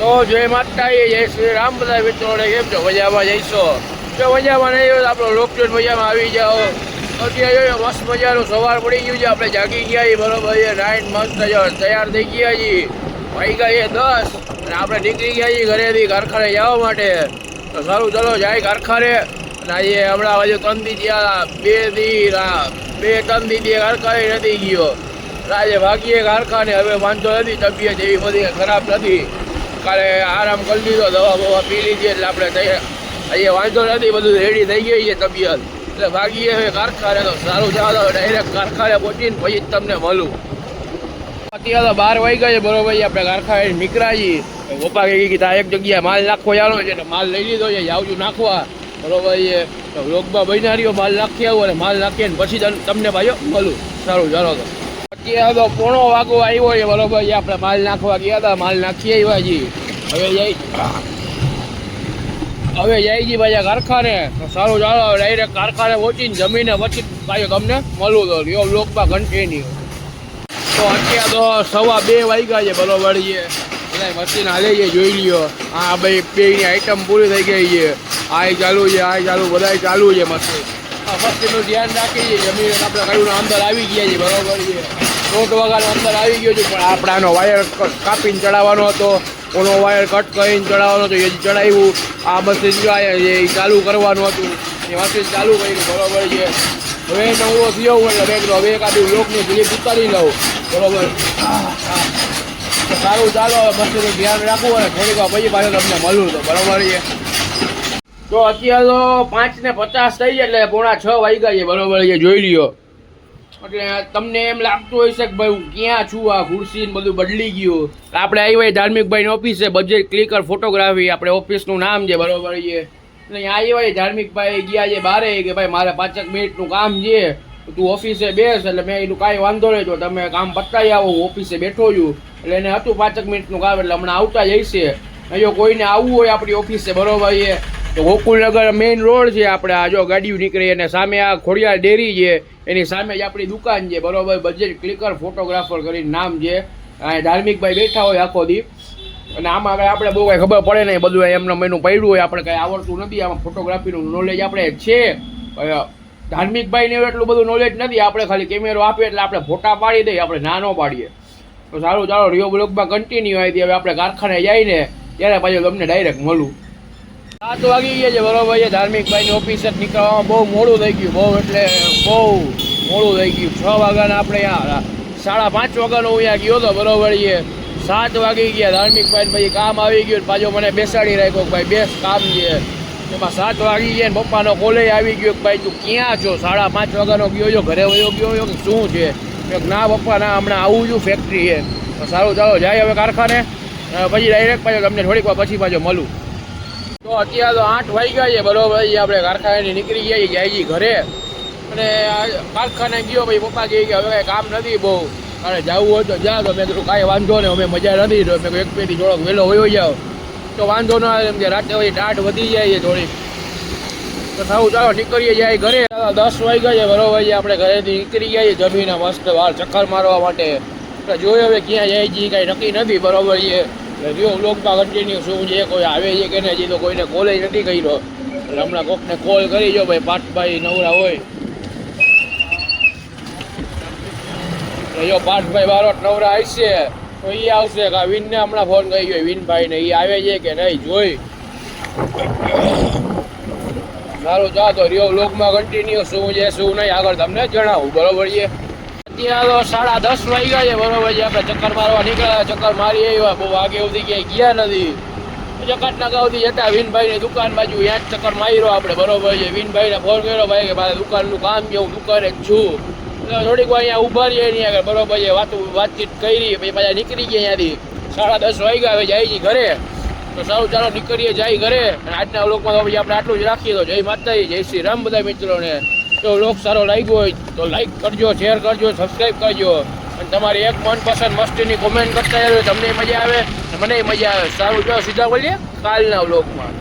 તો જય માતાજી, જય શ્રી રામ. બધા મિત્રોને કેમ છો? મજામાં જઈશો? જો મજામાં નહીં હોય તો આપણો લોકચોટ મજામાં આવી જાઓ. અત્યારે મસ્ત મજાનું સવાર પડી ગયું છે, આપણે જાગી ગયા છીએ બરોબર છે. નાઈન મસ્ત તૈયાર થઈ ગયા છીએ, વાગ્યા છે 10 અને આપણે નીકળી ગયા છીએ ઘરેથી કારખાને જવા માટે. તો સારું ચલો જાય કારખાને. અને આજે હમણાં હજુ 3 દી થયા, 2-3 દી કારખાને નથી ગયો. આજે ભાગીએ કારખાને. હવે વાંધો નથી, તબિયત એવી બધી ખરાબ નથી. કાલે આરામ કરી લીધો, દવા બવા પી લીધી એટલે આપણે અહીંયા વાંધો નથી, બધું રેડી થઈ ગઈ છે તબિયત. એટલે ભાગીએ હવે કારખાને. તો સારું ચાલો ડાયરેક્ટ કારખાને પહોંચીને પછી જ તમને મળું. અત્યારે તો 12 વાગ્યા છે બરોબર. આપણે કારખાને નીકળ્યા છીએ. પપ્પા કહી કે એક જગ્યાએ માલ નાખવા જવાનો છે, એટલે માલ લઈ લીધો છે, જાવજું નાખવા બરોબર છે. તો લોકમાં બનારીઓ માલ નાખી આવો અને માલ નાખીએ ને પછી તમને ભાઈઓ મળું. સારું ચાલો. તો અત્યારે તો 1:15 વાગો આવ્યો છે બરોબર છે. આપણે માલ નાખવા ગયા હતા, માલ નાખી આવ્યા છીએ. હવે જાય છે ભાઈ કારખાને. તો સારું ચાલો ડાયરેક્ટ કારખાને પહોંચીને જમીને પછી પાછું તમને મળું. તો રિયો બ્લોકમાં કન્ટિન્યુ. તો અત્યારે તો 2:15 વાગ્યા છે બરોબર છે. બધા મશીન હાલે છે, જોઈ લ્યો. હા ભાઈ, બેની આઈટમ પૂરી થઈ ગઈ છે. આ ચાલુ છે, આ ચાલુ, બધા ચાલુ છે મશીન. આ મશીનનું ધ્યાન રાખી છે. જમીને આપણે કહ્યું અંદર આવી ગયા છે બરોબર છે. 1:00 વાગ્યાનો અંદર આવી ગયો છું, પણ આપણે આનો વાયર કાપીને ચડાવવાનો હતો. ઓનો વાયર કટ કરીને ચડાવવાનો હતો, એ ચડાવ્યું. આ મશીન જો એ ચાલુ કરવાનું હતું, એ મશીન ચાલુ કર્યું બરોબર છે. હવે નવો થયો એટલે મેં કીધું હવે એકાદું લોકની ક્લિપ ઉતારી લઉં બરોબર. સારું ચાલો, મશીનનું ધ્યાન રાખવું અને થોડીક વાર પછી પાછું તમને મળું. તો બરોબર છે. તો અત્યારે તો 5:50 થઈ જાય, એટલે 5:45 વાગ્યા છે બરોબર છે. જોઈ લ્યો. એટલે તમને એમ લાગતું હોય છે કે ભાઈ હું ક્યાં છું, આ ખુરશી બધું બદલી ગયું. આપણે આવ્યા ધાર્મિકભાઈની ઓફિસે, બજેટ ક્લિકર ફોટોગ્રાફી આપણે ઓફિસનું નામ છે બરોબર છે. એટલે અહીંયા આવ્યા ધાર્મિકભાઈ ગયા છે બારે કે ભાઈ મારે 5 મિનિટનું કામ છે, તું ઓફિસે બેસ. એટલે મેં એનું કાંઈ વાંધો નહીં, તો તમે કામ પતાવી આવો, હું ઓફિસે બેઠો છું. એટલે એને હતું 5 મિનિટનું કામ, એટલે હમણાં આવતા જઈશે. અહીંયા કોઈને આવવું હોય આપણી ઓફિસે બરોબર છે, તો ગોકુલનગર મેઇન રોડ છે. આપણે આ જો ગાડીઓ નીકળી અને સામે આ ખોડિયાર ડેરી છે, એની સામે જ આપણી દુકાન છે બરોબર. બજેટ ક્લિકર ફોટોગ્રાફર કરીને નામ છે. આ ધાર્મિકભાઈ બેઠા હોય આખો દી. અને આમાં આપણે બહુ કાંઈ ખબર પડે નહીં, બધું એમને મહિનું પડ્યું હોય, આપણે કાંઈ આવડતું નથી. આમાં ફોટોગ્રાફીનું નોલેજ આપણે છે. ધાર્મિકભાઈને એટલું બધું નોલેજ નથી. આપણે ખાલી કેમેરો આપીએ એટલે આપણે ફોટા પાડી દઈએ, આપણે ના ન પાડીએ. તો સારું ચાલો, રિયો બ્લોગમાં કન્ટિન્યુ આવી. હવે આપણે કારખાને જઈને ત્યારે પાછું તમને ડાયરેક્ટ મળું. 7 વાગી ગયા છે બરોબર છે. ધાર્મિકભાઈની ઓફિસે નીકળવામાં બહુ મોડું થઈ ગયું, બહુ એટલે બહુ મોડું થઈ ગયું. 6 વાગ્યાના આપણે અહીંયા 5:30 વાગ્યાનો અહીંયા ગયો હતો બરોબર છે. 7 વાગી ગયા. ધાર્મિકભાઈ પછી કામ આવી ગયું, પાછો મને બેસાડી રાખ્યો, ભાઈ બેસ કામ છે. એમાં 7 વાગી ગયા ને પપ્પાનો કોલે આવી ગયો કે ભાઈ તું ક્યાં છો? 5:30 વાગ્યાનો ગયો છો, ઘરે વયો ગયો કે શું છે? ના પપ્પા ના, હમણાં આવું છું ફેક્ટરી છે. તો સારું ચાલો જાય હવે કારખાને, પછી ડાયરેક્ટ પાછો તમને થોડીક વાર પછી પાછો મળું. તો અત્યારે તો 8 વાગ્યા છે બરોબર છે. આપણે કારખાને નીકળી ગયા જાય છીએ ઘરે. અને કારખાને ગયો ભાઈ, પપ્પા કહે કે હવે કાંઈ કામ નથી બહુ, અને જવું હોય તો જા. તો મેં કીધું કાંઈ વાંધો નહીં, અમે મજા નથી. તો મેં એક પેટી થોડોક વહેલો વયો જાઓ તો વાંધો ન આવે, એમ કે રાતે પછી ટાઢ વધી જાય છે થોડીક. તો સારું ચાલો નીકળીએ જાય ઘરે. 10 વાગ્યા છે બરોબર છે. આપણે ઘરેથી નીકળી ગયા છીએ જમીને મસ્ત બહાર ચક્કર મારવા માટે. એટલે જોઈએ હવે ક્યાં જાય છે કાંઈ નક્કી નથી બરોબર છે. રિયો બ્લોગમાં કન્ટિન્યુ શું છે, કોઈ આવે છે કે નહીં, તો કોઈને કોલ નથી કર્યો. એટલે હમણાં કોકને કોલ કરી જો ભાઈ, પાર્થભાઈ નવરા હોય. જો પાર્થભાઈ બારોટ નવરા આવશે તો એ આવશે. કે વિનને હમણાં ફોન કરી ગયો વિનભાઈને, એ આવે છે કે નહીં જોઈ. સારું જા, તો રિયો બ્લોગમાં કન્ટિન્યુ શું છે શું નહીં આગળ તમને જણાવું બરોબર છે. અત્યારે તો 10:30 વાગ્યા છે બરોબર છે. આપણે ચક્કર મારવા નીકળ્યા, ચક્કર મારી આવ્યા, બહુ આગે સુધી ક્યાંય ગયા નથી. ચક્કરના સુધી જતા વિનભાઈની દુકાન બાજુ ત્યાં જ ચક્કર માર્યો આપણે બરોબર છે. વિનભાઈને ફોન કર્યો ભાઈ કે મારે દુકાનનું કામ છે, હું દુકાને જ છું. એટલે થોડીક વાર અહીંયા ઊભા રહીએ નહીં આગળ બરોબર છે. વાતચીત કરી પછી પાછા નીકળી ગયા ત્યાંથી. 10:30 વાગ્યા હવે જાય છે ઘરે. તો સારું ચાલો નીકળીએ જાય ઘરે. અને આજના વ્લોગમાં તો પછી આપણે આટલું જ રાખીએ. તો જય માતાજી, જય શ્રી રામ બધા મિત્રોને. જો વ્લોગ સારો લાગ્યો હોય તો લાઈક કરજો, શેર કરજો, સબસ્ક્રાઈબ કરજો. અને તમારી એક મનપસંદ મસ્તીની કોમેન્ટ કરતા હોય, તમને મજા આવે મને મજા આવે. સારું ચાલો સીધા મળીએ કાલના વ્લોગમાં.